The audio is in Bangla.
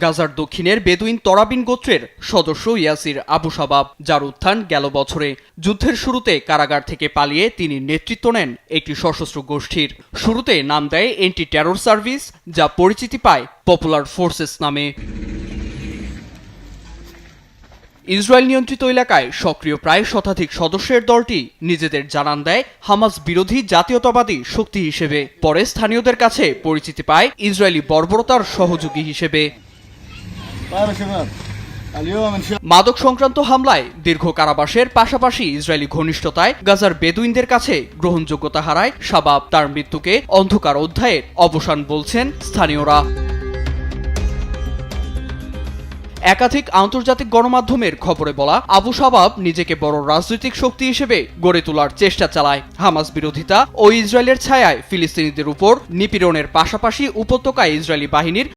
গাজার দক্ষিণের বেদুইন তরাবিন গোত্রের সদস্য ইয়াসির আবু শাবাব, যার উত্থান গেল বছরে। যুদ্ধের শুরুতে কারাগার থেকে পালিয়ে তিনি নেতৃত্ব নেন একটি সশস্ত্র গোষ্ঠীর। শুরুতে নাম দেয় এন্টি টেরর সার্ভিস, যা পরিচিতি পায় পপুলার ফোর্সেস নামে। ইসরায়েল নিয়ন্ত্রিত এলাকায় সক্রিয় প্রায় শতাধিক সদস্যের দলটি নিজেদের জানান দেয় হামাস বিরোধী জাতীয়তাবাদী শক্তি হিসেবে। পরে স্থানীয়দের কাছে পরিচিতি পায় ইসরায়েলি বর্বরতার সহযোগী হিসেবে। মাদক সংক্রান্ত হামলায় দীর্ঘ কারাবাসের পাশাপাশি ইসরায়েলি ঘনিষ্ঠতায় গাজার বেদুইনদের কাছে গ্রহণযোগ্যতা হারায় শাবাব। তার মৃত্যুকে অন্ধকার অধ্যায়ের অবসান বলছেন স্থানীয়রা। একাধিক আন্তর্জাতিক গণমাধ্যমের খবরে বলা, আবু শাবাব নিজেকে বড় রাজনৈতিক শক্তি হিসেবে গড়ে তোলার চেষ্টা চালায়। হামাস বিরোধিতা ও ইসরায়েলের ছায়ায় ফিলিস্তিনিদের উপর নিপীড়নের পাশাপাশি উপত্যকায় ইসরায়েলি বাহিনীর